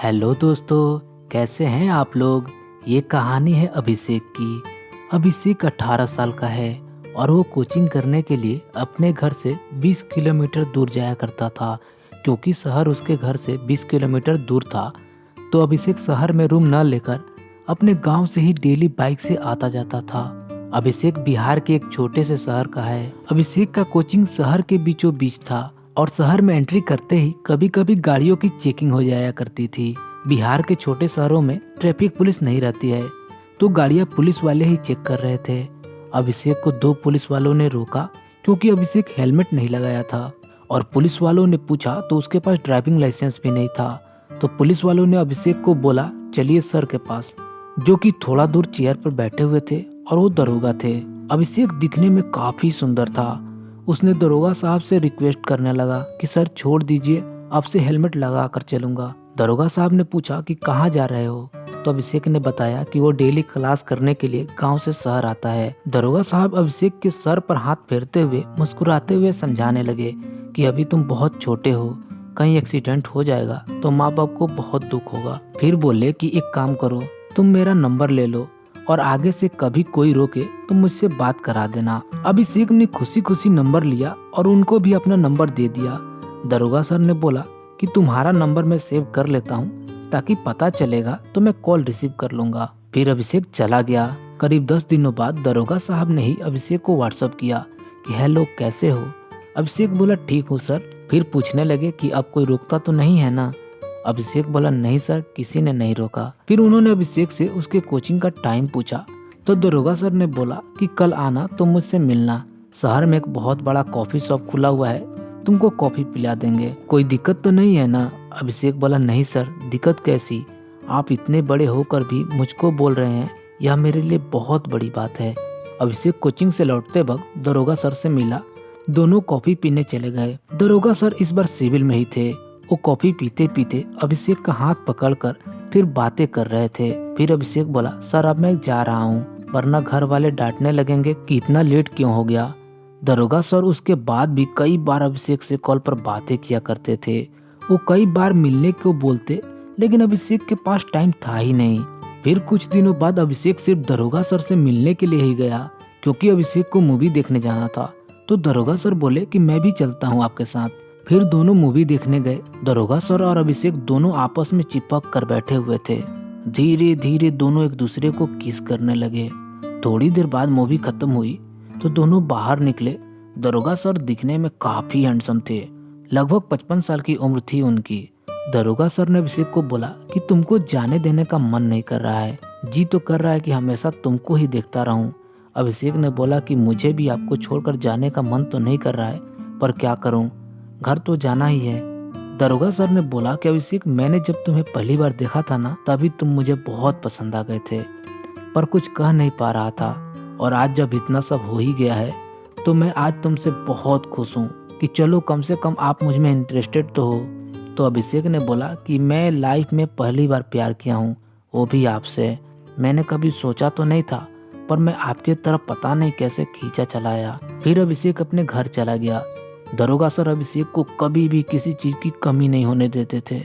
Hello दोस्तों, कैसे हैं आप लोग। ये कहानी है अभिषेक की। अभिषेक 18 साल का है और वो कोचिंग करने के लिए अपने घर से 20 किलोमीटर दूर जाया करता था, क्योंकि शहर उसके घर से 20 किलोमीटर दूर था। तो अभिषेक शहर में रूम न लेकर अपने गांव से ही डेली बाइक से आता जाता था। अभिषेक बिहार के एक छोटे से शहर का है। अभिषेक का कोचिंग शहर के बीचों बीच था और शहर में एंट्री करते ही कभी कभी गाड़ियों की चेकिंग हो जाया करती थी। बिहार के छोटे शहरों में ट्रैफिक पुलिस नहीं रहती है, तो गाड़ियां पुलिस वाले ही चेक कर रहे थे। अभिषेक को 2 पुलिस वालों ने रोका, क्योंकि अभिषेक हेलमेट नहीं लगाया था, और पुलिस वालों ने पूछा तो उसके पास ड्राइविंग लाइसेंस भी नहीं था। तो पुलिस वालों ने अभिषेक को बोला, चलिए सर के पास, जो कि थोड़ा दूर चेयर पर बैठे हुए थे, और वो दरोगा थे। अभिषेक दिखने में काफी सुंदर था। उसने दरोगा साहब से रिक्वेस्ट करने लगा कि सर छोड़ दीजिए, आपसे हेलमेट लगा कर चलूंगा। दरोगा साहब ने पूछा कि कहाँ जा रहे हो, तो अभिषेक ने बताया कि वो डेली क्लास करने के लिए गांव से शहर आता है। दरोगा साहब अभिषेक के सर पर हाथ फेरते हुए मुस्कुराते हुए समझाने लगे कि अभी तुम बहुत छोटे हो, कहीं एक्सीडेंट हो जाएगा तो माँ बाप को बहुत दुख होगा। फिर बोले कि एक काम करो, तुम मेरा नंबर ले लो और आगे से कभी कोई रोके तो मुझसे बात करा देना। अभिषेक ने खुशी खुशी नंबर लिया और उनको भी अपना नंबर दे दिया। दरोगा सर ने बोला कि तुम्हारा नंबर मैं सेव कर लेता हूँ, ताकि पता चलेगा तो मैं कॉल रिसीव कर लूंगा। फिर अभिषेक चला गया। करीब 10 दिनों बाद दरोगा साहब ने ही अभिषेक को व्हाट्सएप किया कि हेलो कैसे हो। अभिषेक बोला ठीक हूँ सर। फिर पूछने लगे कि अब कोई रोकता तो नहीं है ना। अभिषेक बोला नहीं सर, किसी ने नहीं रोका। फिर उन्होंने अभिषेक से उसके कोचिंग का टाइम पूछा, तो दरोगा सर ने बोला कि कल आना तो मुझसे मिलना, शहर में एक बहुत बड़ा कॉफी शॉप खुला हुआ है, तुमको कॉफी पिला देंगे, कोई दिक्कत तो नहीं है ना। अभिषेक बोला नहीं सर, दिक्कत कैसी, आप इतने बड़े होकर भी मुझको बोल रहे हैं, यह मेरे लिए बहुत बड़ी बात है। अभिषेक कोचिंग से लौटते वक्त दरोगा सर से मिला। दोनों कॉफी पीने चले गए। दरोगा सर इस बार सिविल में ही थे। वो कॉफी पीते पीते अभिषेक का हाथ पकड़कर फिर बातें कर रहे थे। फिर अभिषेक बोला सर अब मैं जा रहा हूँ, वरना घर वाले डांटने लगेंगे कि इतना लेट क्यों हो गया। दरोगा सर उसके बाद भी कई बार अभिषेक से कॉल पर बातें किया करते थे। वो कई बार मिलने को बोलते, लेकिन अभिषेक के पास टाइम था ही नहीं। फिर कुछ दिनों बाद अभिषेक सिर्फ दरोगा सर से मिलने के लिए ही गया, क्योंकि अभिषेक को मूवी देखने जाना था। तो दरोगा सर बोले कि मैं भी चलता हूँ आपके साथ। फिर दोनों मूवी देखने गए। दरोगा सर और अभिषेक दोनों आपस में चिपक कर बैठे हुए थे। धीरे धीरे दोनों एक दूसरे को किस करने लगे। थोड़ी देर बाद मूवी खत्म हुई तो दोनों बाहर निकले। दरोगा सर दिखने में काफी हैंडसम थे, लगभग 55 साल की उम्र थी उनकी। दरोगा सर ने अभिषेक को बोला कि तुमको जाने देने का मन नहीं कर रहा है, जी तो कर रहा है कि हमेशा तुमको ही देखता रहूं। अभिषेक ने बोला कि मुझे भी आपको छोड़कर जाने का मन तो नहीं कर रहा है, पर क्या करूं, घर तो जाना ही है। दरोगा सर ने बोला कि अभिषेक मैंने जब तुम्हें पहली बार देखा था ना, तभी तुम मुझे बहुत पसंद आ गए थे, पर कुछ कह नहीं पा रहा था, और आज जब इतना सब हो ही गया है तो मैं आज तुमसे बहुत खुश हूँ कि चलो कम से कम आप मुझ में इंटरेस्टेड तो हो। तो अभिषेक ने बोला कि मैं लाइफ में पहली बार प्यार किया हूँ, वो भी आपसे। मैंने कभी सोचा तो नहीं था, पर मैं आपके तरफ पता नहीं कैसे खींचा चला आया। फिर अभिषेक अपने घर चला गया। दरोगा सर अभिषेक को कभी भी किसी चीज की कमी नहीं होने देते थे।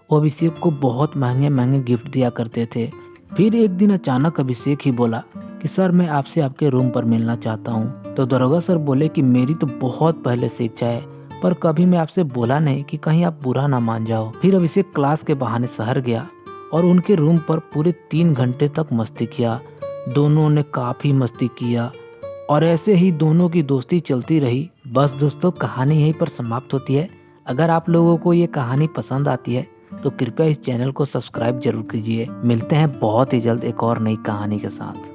वो अभिषेक को बहुत महंगे महंगे गिफ्ट दिया करते थे। फिर एक दिन अचानक अभिषेक ही बोला कि सर मैं आपसे आपके रूम पर मिलना चाहता हूँ। तो दरोगा सर बोले कि मेरी तो बहुत पहले से इच्छा है, पर कभी मैं आपसे बोला नहीं कि कहीं आप बुरा ना मान जाओ। फिर अभिषेक क्लास के बहाने शहर गया और उनके रूम पर पूरे 3 घंटे तक मस्ती किया। दोनों ने काफी मस्ती किया और ऐसे ही दोनों की दोस्ती चलती रही। बस दोस्तों, कहानी यहीं पर समाप्त होती है। अगर आप लोगों को ये कहानी पसंद आती है तो कृपया इस चैनल को सब्सक्राइब जरूर कीजिए। मिलते हैं बहुत ही जल्द एक और नई कहानी के साथ।